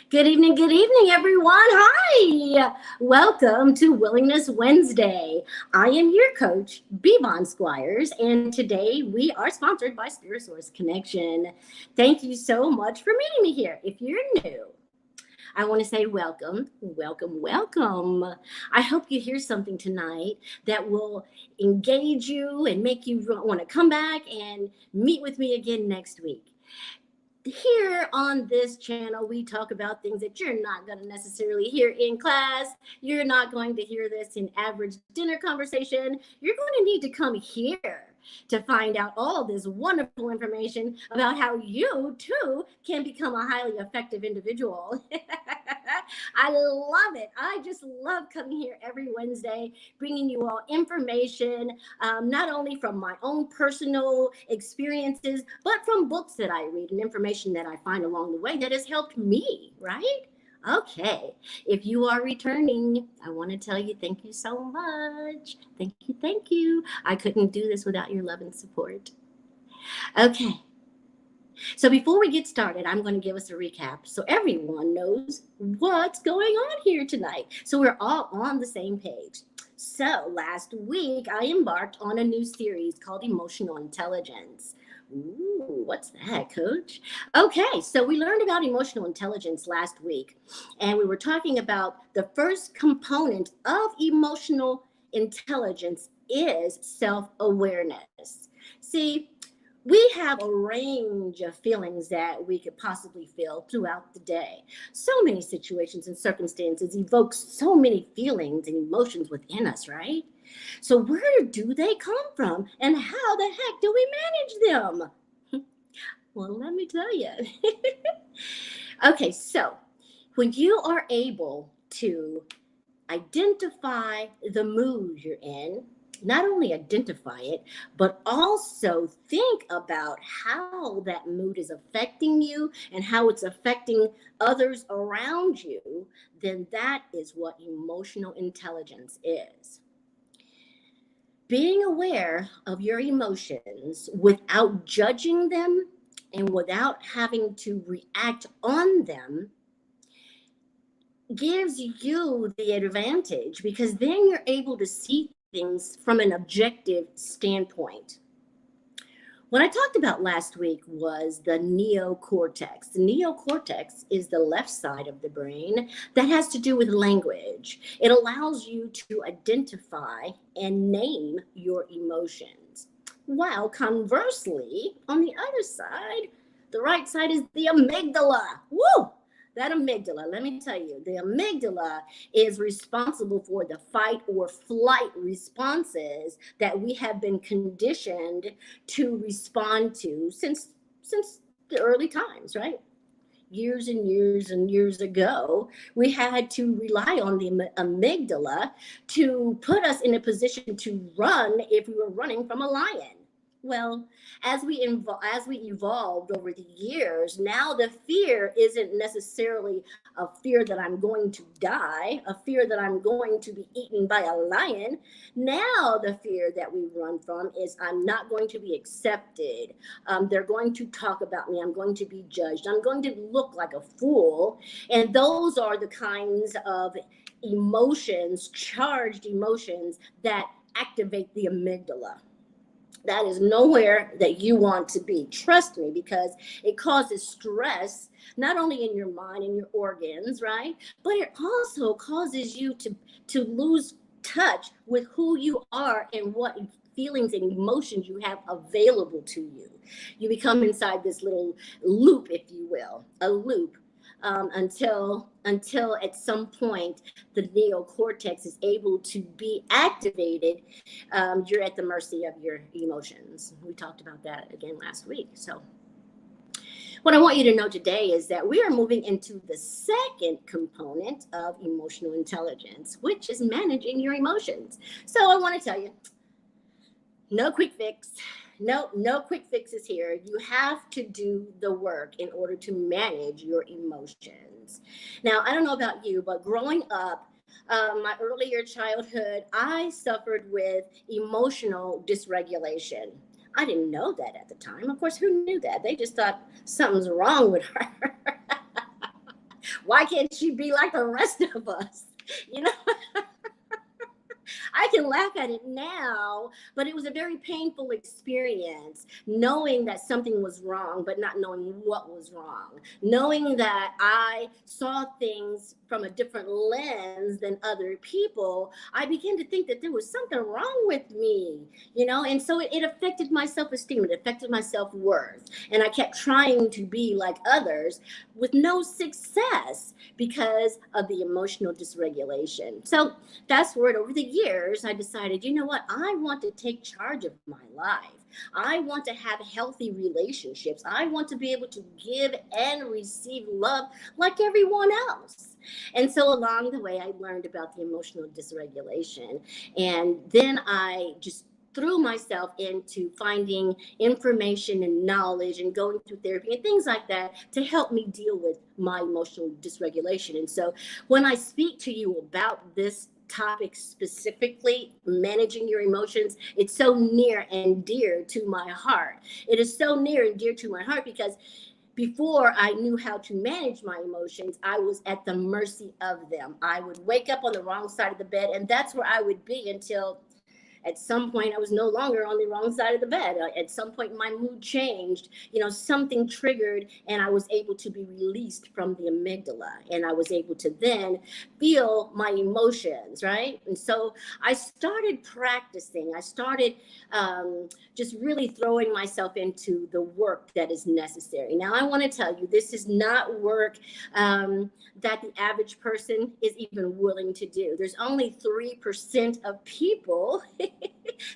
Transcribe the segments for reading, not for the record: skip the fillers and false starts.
Good evening, everyone. Hi. Welcome to Willingness Wednesday. I am your coach, BVon Squires, and today we are sponsored by Spirit Source Connection. Thank you so much for meeting me here. If you're new, I want to say welcome, welcome, welcome. I hope you hear something tonight that will engage you and make you want to come back and meet with me again next week. Here on this channel, we talk about things that you're not going to necessarily hear in class. You're not going to hear this in average dinner conversation. You're going to need to come here to find out all this wonderful information about how you too can become a highly effective individual. I love it. I just love coming here every Wednesday, bringing you all information, not only from my own personal experiences, but from books that I read and information that I find along the way that has helped me, right? Okay, if you are returning, I want to tell you thank you so much. Thank you, thank you. I couldn't do this without your love and support. Okay, so before we get started, I'm going to give us a recap so everyone knows what's going on here tonight. So we're all on the same page. So last week, I embarked on a new series called Emotional Intelligence. Ooh, what's that, coach? Okay, so we learned about emotional intelligence last week, and we were talking about the first component of emotional intelligence is self-awareness. See, we have a range of feelings that we could possibly feel throughout the day. So many situations and circumstances evoke so many feelings and emotions within us, right? So where do they come from and how the heck do we manage them? Well, let me tell you. Okay, so when you are able to identify the mood you're in, not only identify it, but also think about how that mood is affecting you and how it's affecting others around you, then that is what emotional intelligence is. Being aware of your emotions without judging them and without having to react on them gives you the advantage because then you're able to see things from an objective standpoint. What I talked about last week was the neocortex. The neocortex is the left side of the brain that has to do with language. It allows you to identify and name your emotions. While conversely, on the other side, the right side is the amygdala. Woo! That amygdala, let me tell you, the amygdala is responsible for the fight or flight responses that we have been conditioned to respond to since the early times, right? Years and years and years ago, we had to rely on the amygdala to put us in a position to run if we were running from a lion. Well, as we evolved over the years, now the fear isn't necessarily a fear that I'm going to die, a fear that I'm going to be eaten by a lion. Now the fear that we run from is I'm not going to be accepted. They're going to talk about me. I'm going to be judged. I'm going to look like a fool. And those are the kinds of emotions, charged emotions that activate the amygdala. That is nowhere that you want to be. Trust me, because it causes stress, not only in your mind and your organs, right? But it also causes you to lose touch with who you are and what feelings and emotions you have available to you. You become inside this little loop, if you will, a loop until at some point the neocortex is able to be activated. You're at the mercy of your emotions. We talked about that again last week. So what I want you to know today is that we are moving into the second component of emotional intelligence, which is managing your emotions. So I want to tell you, no quick fix. No quick fixes here. You have to do the work in order to manage your emotions. Now, I don't know about you, but growing up, my earlier childhood, I suffered with emotional dysregulation. I didn't know that at the time. Of course, who knew that? They just thought something's wrong with her. Why can't she be like the rest of us? You know, I can laugh at it now, but it was a very painful experience knowing that something was wrong, but not knowing what was wrong. Knowing that I saw things from a different lens than other people, I began to think that there was something wrong with me, and so it affected my self-esteem, it affected my self-worth. And I kept trying to be like others with no success because of the emotional dysregulation. So fast forward over the years, I decided, you know what? I want to take charge of my life. I want to have healthy relationships. I want to be able to give and receive love like everyone else. And so along the way, I learned about the emotional dysregulation. And then I just threw myself into finding information and knowledge and going through therapy and things like that to help me deal with my emotional dysregulation. And so when I speak to you about this topic specifically, managing your emotions, it's so near and dear to my heart. It is so near and dear to my heart because before I knew how to manage my emotions, I was at the mercy of them. I would wake up on the wrong side of the bed, and that's where I would be until at some point I was no longer on the wrong side of the bed. At some point my mood changed, something triggered, and I was able to be released from the amygdala, and I was able to then feel my emotions, right? And so I started practicing. I started just really throwing myself into the work that is necessary. Now I want to tell you, this is not work that the average person is even willing to do. There's only 3% of people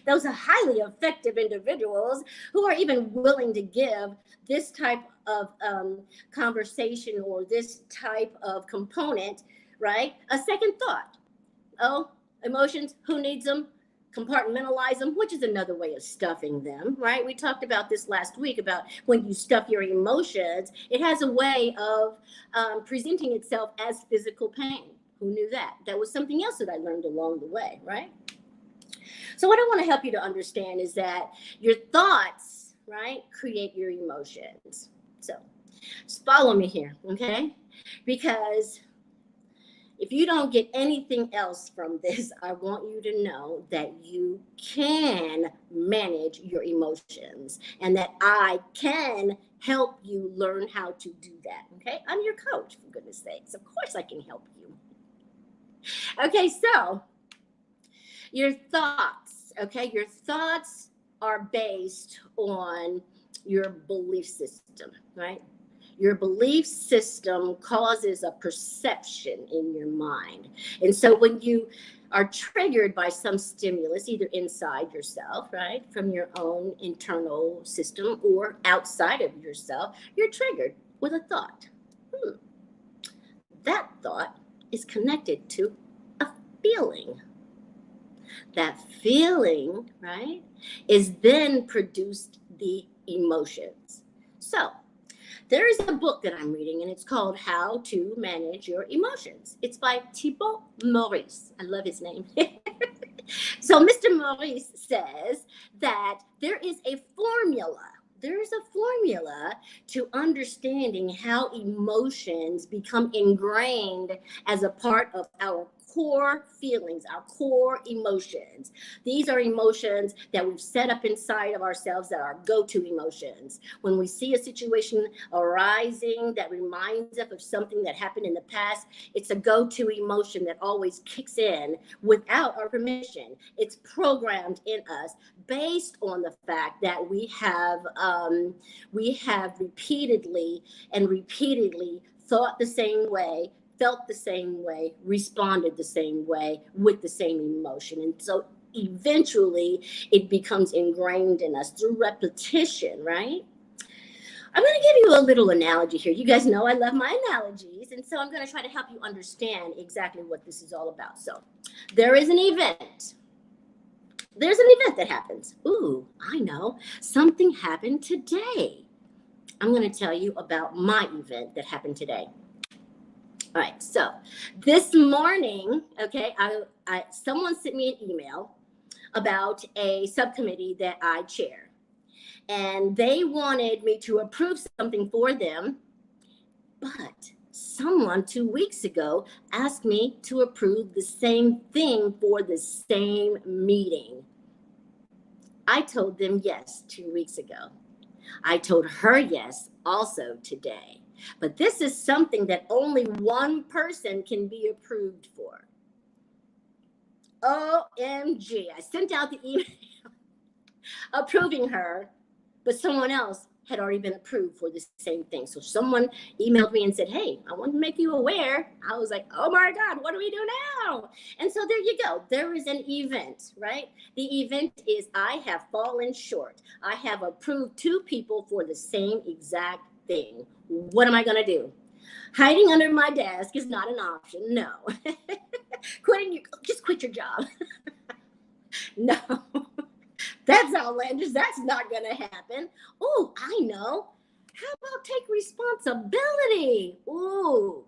those are highly effective individuals who are even willing to give this type of conversation or this type of component, right? A second thought. Oh, emotions, who needs them? Compartmentalize them, which is another way of stuffing them, right? We talked about this last week about when you stuff your emotions, it has a way of presenting itself as physical pain. Who knew that? That was something else that I learned along the way, right? So what I want to help you to understand is that your thoughts, right, create your emotions. So just follow me here, okay? Because if you don't get anything else from this, I want you to know that you can manage your emotions and that I can help you learn how to do that, okay? I'm your coach, for goodness sakes. Of course I can help you. Okay, so your thoughts, okay? Your thoughts are based on your belief system, right? Your belief system causes a perception in your mind. And so when you are triggered by some stimulus, either inside yourself, right, from your own internal system or outside of yourself, you're triggered with a thought. That thought is connected to a feeling. That feeling, right, is then produced the emotions. So there is a book that I'm reading, and it's called How to Manage Your Emotions. It's by Thibaut Maurice. I love his name. So Mr. Maurice says that there is a formula. There is a formula to understanding how emotions become ingrained as a part of our core feelings, our core emotions. These are emotions that we've set up inside of ourselves that are go-to emotions. When we see a situation arising that reminds us of something that happened in the past, it's a go-to emotion that always kicks in without our permission. It's programmed in us based on the fact that we have repeatedly thought the same way, felt the same way, responded the same way with the same emotion. And so eventually it becomes ingrained in us through repetition, right? I'm going to give you a little analogy here. You guys know I love my analogies. And so I'm going to try to help you understand exactly what this is all about. So there is an event. There's an event that happens. Ooh, I know. Something happened today. I'm going to tell you about my event that happened today. All right, so this morning, okay, someone sent me an email about a subcommittee that I chair. And they wanted me to approve something for them, but someone 2 weeks ago asked me to approve the same thing for the same meeting. I told them yes 2 weeks ago. I told her yes also today. But this is something that only one person can be approved for. OMG. I sent out the email approving her, but someone else had already been approved for the same thing. So someone emailed me and said, hey, I want to make you aware. I was like, oh my God, what do we do now? And so there you go. There is an event, right? The event is I have fallen short. I have approved 2 people for the same exact thing. What am I going to do? Hiding under my desk is not an option. No. Just quit your job. No. That's outlandish. That's not going to happen. Oh, I know. How about take responsibility? Ooh.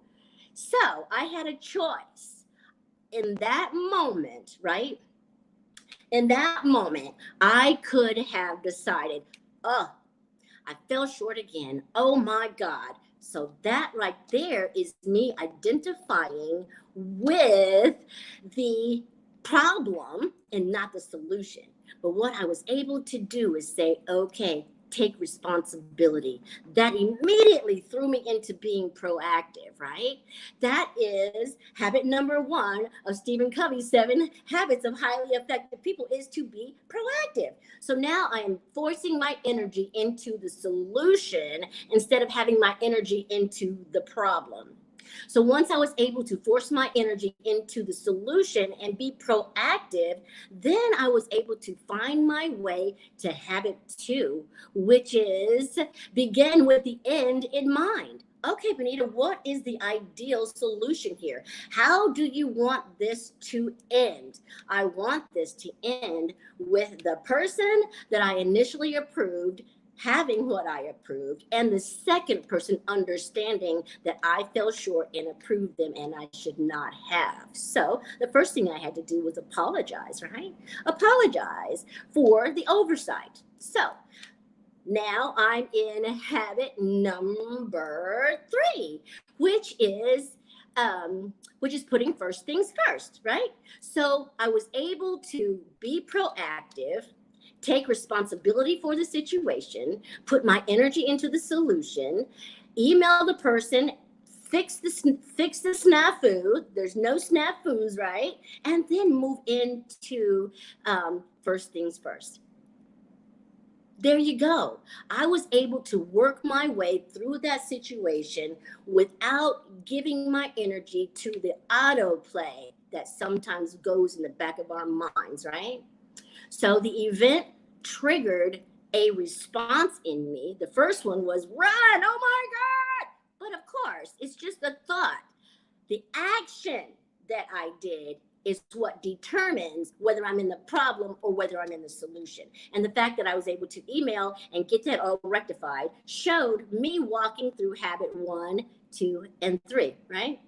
So I had a choice in that moment, right? In that moment, I could have decided, oh, I fell short again. Oh my God. So that right there is me identifying with the problem and not the solution. But what I was able to do is say, okay, take responsibility. That immediately threw me into being proactive, right? That is habit number 1 of Stephen Covey's 7 habits of highly effective people, is to be proactive. So now I am forcing my energy into the solution instead of having my energy into the problem. So once I was able to force my energy into the solution and be proactive, then I was able to find my way to habit 2, which is begin with the end in mind. Okay, Benita, what is the ideal solution here? How do you want this to end? I want this to end with the person that I initially approved having what I approved, and the second person understanding that I fell short and approved them and I should not have. So the first thing I had to do was apologize, right? Apologize for the oversight. So now I'm in habit number 3, which is putting first things first, right? So I was able to be proactive, take responsibility for the situation, put my energy into the solution, email the person, fix the snafu. There's no snafus, right? And then move into first things first. There you go. I was able to work my way through that situation without giving my energy to the autoplay that sometimes goes in the back of our minds, right? So the event triggered a response in me. The first one was run, oh my God. But of course, it's just a thought. The action that I did is what determines whether I'm in the problem or whether I'm in the solution. And the fact that I was able to email and get that all rectified showed me walking through habit 1, 2, and 3, right?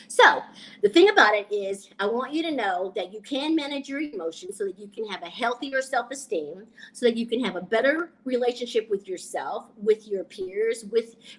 So the thing about it is, I want you to know that you can manage your emotions so that you can have a healthier self-esteem, so that you can have a better relationship with yourself, with your peers,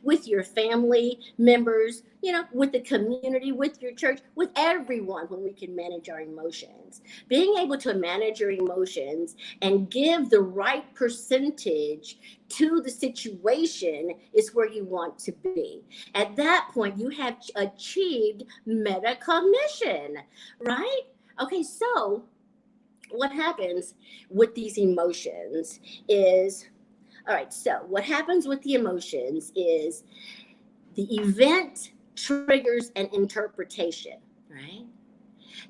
with your family members, with the community, with your church, with everyone, when we can manage our emotions. Being able to manage your emotions and give the right percentage to the situation is where you want to be. At that point, you have achieved metacognition, right? Okay, so what happens with these emotions is, all right, so what happens with the emotions is the event triggers an interpretation, right?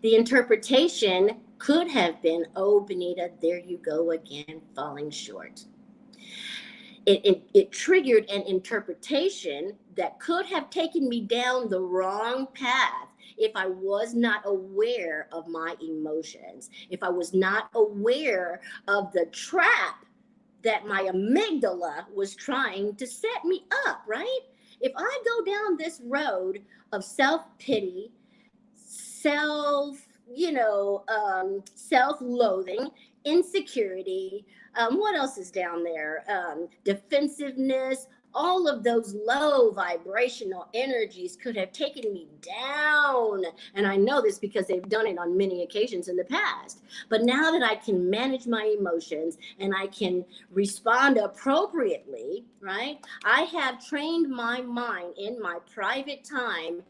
The interpretation could have been, oh, Benita, there you go again, falling short. It triggered an interpretation that could have taken me down the wrong path if I was not aware of my emotions, if I was not aware of the trap that my amygdala was trying to set me up, right? If I go down this road of self-pity, self-loathing, insecurity, what else is down there? Defensiveness, all of those low vibrational energies could have taken me down. And I know this because they've done it on many occasions in the past. But now that I can manage my emotions and I can respond appropriately, right? I have trained my mind in my private time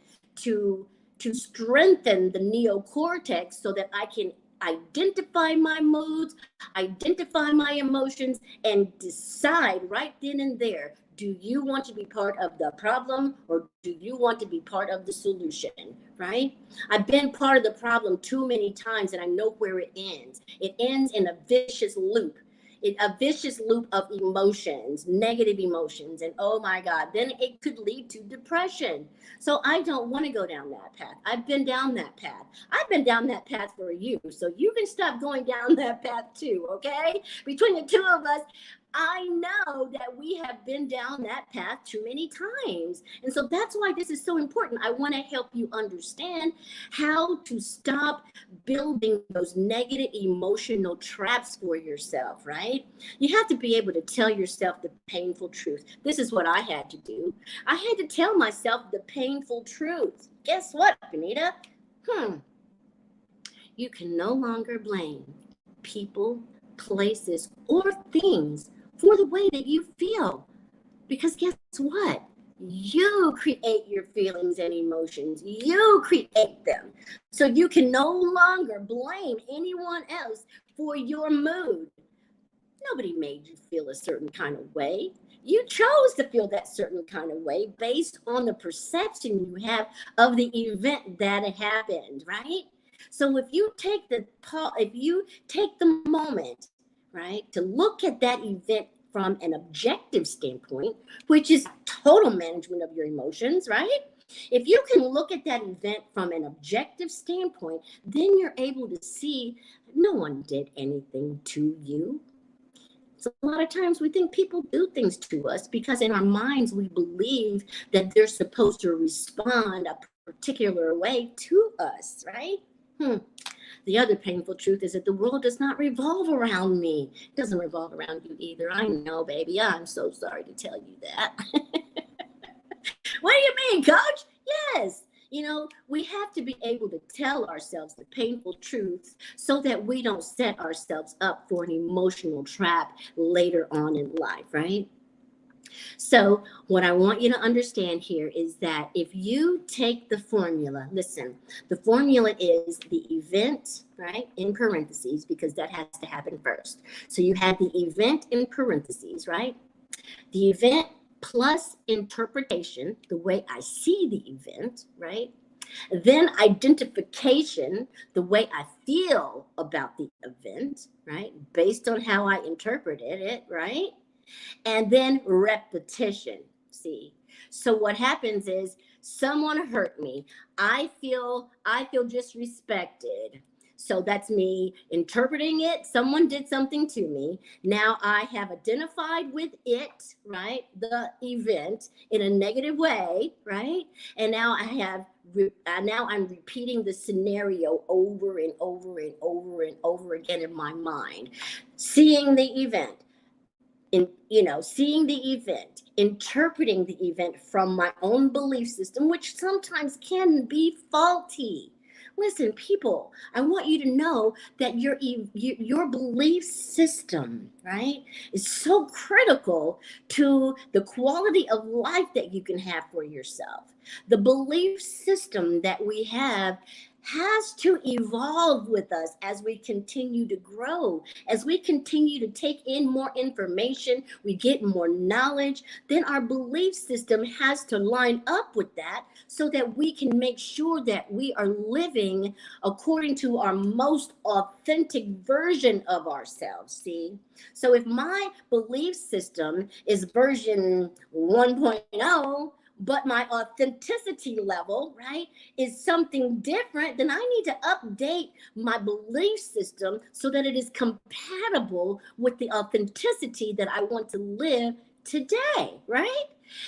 to strengthen the neocortex so that I can identify my moods, identify my emotions, and decide right then and there, do you want to be part of the problem or do you want to be part of the solution, right? I've been part of the problem too many times and I know where it ends. It ends in a vicious loop. A vicious loop of emotions, negative emotions, and oh my God, then it could lead to depression. So I don't want to go down that path. I've been down that path. I've been down that path for you. So you can stop going down that path too, okay? Between the two of us, I know that we have been down that path too many times. And so that's why this is so important. I want to help you understand how to stop building those negative emotional traps for yourself, right? You have to be able to tell yourself the painful truth. This is what I had to do. I had to tell myself the painful truth. Guess what, Benita? You can no longer blame people, places, or things for the way that you feel. Because guess what? You create your feelings and emotions. You create them. So you can no longer blame anyone else for your mood. Nobody made you feel a certain kind of way. You chose to feel that certain kind of way based on the perception you have of the event that it happened, right? So if you take the moment, right, to look at that event from an objective standpoint, which is total management of your emotions, right? If you can look at that event from an objective standpoint, then you're able to see no one did anything to you. So a lot of times we think people do things to us because in our minds we believe that they're supposed to respond a particular way to us, right? The other painful truth is that the world does not revolve around me. It doesn't revolve around you either. I know, baby. I'm so sorry to tell you that. What do you mean, coach? Yes. We have to be able to tell ourselves the painful truths so that we don't set ourselves up for an emotional trap later on in life, right? So what I want you to understand here is that if you take the formula, listen, the formula is the event, right, in parentheses, because that has to happen first. So you have the event in parentheses, right? The event plus interpretation, the way I see the event, right? Then identification, the way I feel about the event, right? Based on how I interpreted it, right? And then repetition. See, so what happens is someone hurt me. I feel disrespected. So that's me interpreting it. Someone did something to me. Now I have identified with it, right? The event in a negative way, right? And now I'm repeating the scenario over and over and over and over again in my mind, seeing the event. Seeing the event, interpreting the event from my own belief system, which sometimes can be faulty. Listen, people, I want you to know that your belief system, right, is so critical to the quality of life that you can have for yourself. The belief system that we have has to evolve with us as we continue to grow, as we continue to take in more information, we get more knowledge, then our belief system has to line up with that so that we can make sure that we are living according to our most authentic version of ourselves, see? So if my belief system is version 1.0, but my authenticity level, right, is something different, then I need to update my belief system so that it is compatible with the authenticity that I want to live today, right?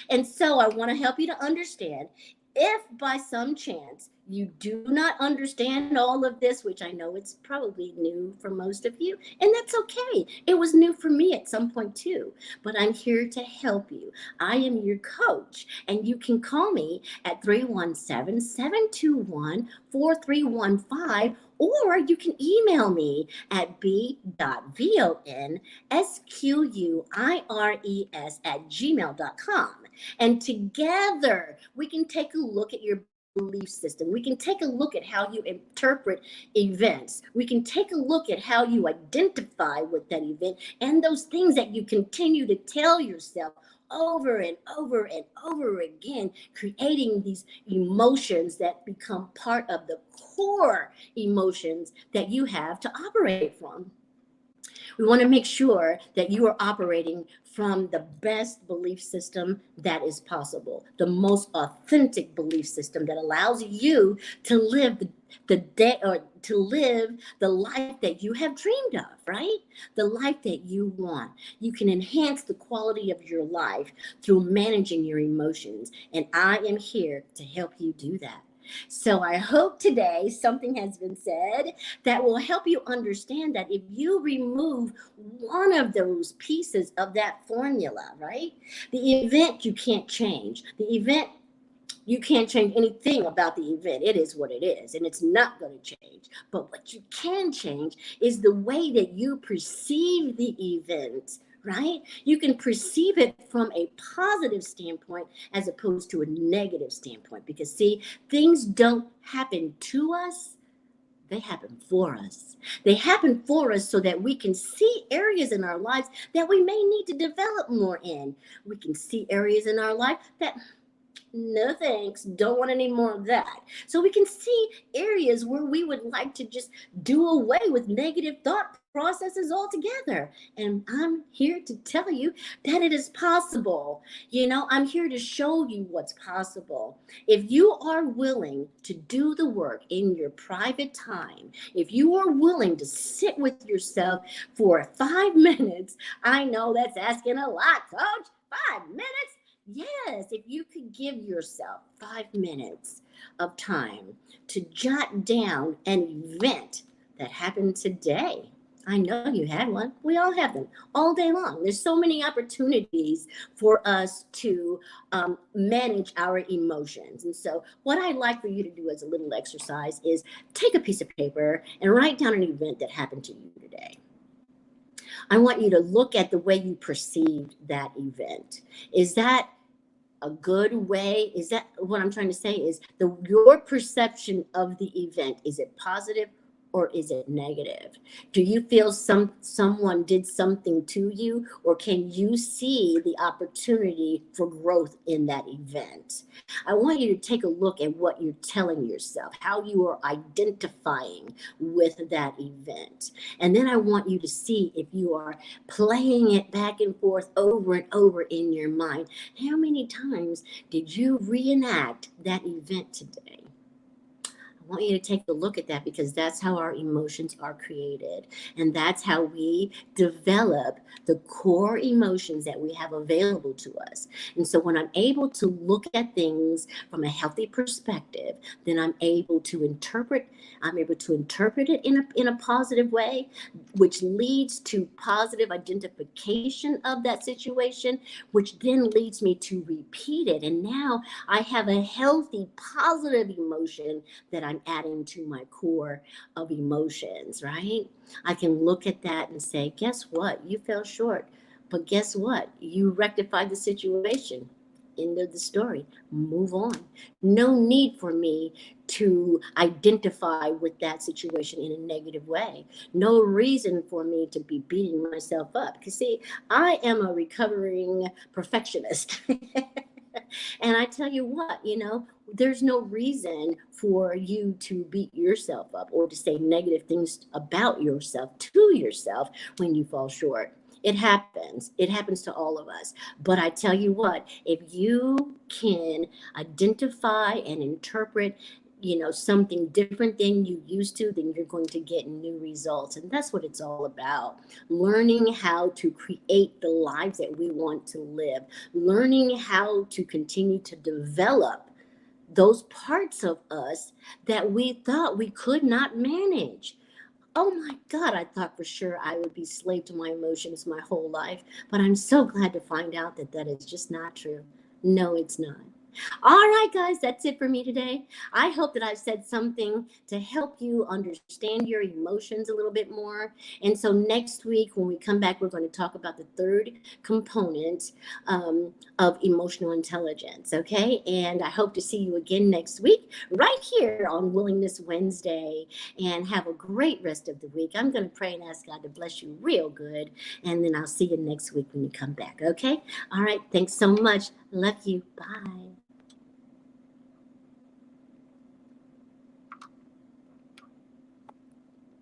And so I want to help you to understand If by some chance you do not understand all of this, which I know it's probably new for most of you, and that's okay. It was new for me at some point too, but I'm here to help you. I am your coach, and you can call me at 317-721-4315, or you can email me at b.vonsquires@gmail.com. And together we can take a look at your belief system. We can take a look at how you interpret events. We can take a look at how you identify with that event and those things that you continue to tell yourself over and over and over again, creating these emotions that become part of the core emotions that you have to operate from. We want to make sure that you are operating from the best belief system that is possible, the most authentic belief system that allows you to live the day, or to live the life that you have dreamed of, right? The life that you want. You can enhance the quality of your life through managing your emotions, and I am here to help you do that. So I hope today something has been said that will help you understand that if you remove one of those pieces of that formula, right? The event you can't change. The event, you can't change anything about the event. It is what it is, and it's not going to change. But what you can change is the way that you perceive the event, right? You can perceive it from a positive standpoint as opposed to a negative standpoint. Because, see, things don't happen to us, they happen for us. They happen for us so that we can see areas in our lives that we may need to develop more in. We can see areas in our life that, no thanks, don't want any more of that. So we can see areas where we would like to just do away with negative thought processes altogether. And I'm here to tell you that it is possible. I'm here to show you what's possible. If you are willing to do the work in your private time, if you are willing to sit with yourself for 5 minutes, I know that's asking a lot, coach. 5 minutes? Yes, if you could give yourself 5 minutes of time to jot down an event that happened today. I know you had one. We all have them all day long. There's so many opportunities for us to manage our emotions. And so what I'd like for you to do as a little exercise is take a piece of paper and write down an event that happened to you today. I want you to look at the way you perceived that event. Is that a good way? Is that what I'm trying to say? Is your perception of the event, is it positive or is it negative? Do you feel someone did something to you, or can you see the opportunity for growth in that event? I want you to take a look at what you're telling yourself, how you are identifying with that event. And then I want you to see if you are playing it back and forth over and over in your mind. How many times did you reenact that event today? I want you to take a look at that, because that's how our emotions are created. And that's how we develop the core emotions that we have available to us. And so when I'm able to look at things from a healthy perspective, then I'm able to interpret it in a positive way, which leads to positive identification of that situation, which then leads me to repeat it. And now I have a healthy, positive emotion that I'm adding to my core of emotions, right? I can look at that and say, guess what? You fell short. But guess what? You rectified the situation. End of the story. Move on. No need for me to identify with that situation in a negative way. No reason for me to be beating myself up. Because, see, I am a recovering perfectionist. And I tell you what, there's no reason for you to beat yourself up or to say negative things about yourself to yourself when you fall short. It happens. It happens to all of us. But I tell you what, if you can identify and interpret something different than you used to, then you're going to get new results. And that's what it's all about. Learning how to create the lives that we want to live, learning how to continue to develop those parts of us that we thought we could not manage. Oh my God, I thought for sure I would be slave to my emotions my whole life. But I'm so glad to find out that that is just not true. No, it's not. All right, guys, that's it for me today. I hope that I've said something to help you understand your emotions a little bit more. And so next week, when we come back, we're going to talk about the third component of emotional intelligence. Okay. And I hope to see you again next week, right here on Willingness Wednesday. And have a great rest of the week. I'm going to pray and ask God to bless you real good. And then I'll see you next week when you come back. Okay. All right. Thanks so much. Love you. Bye.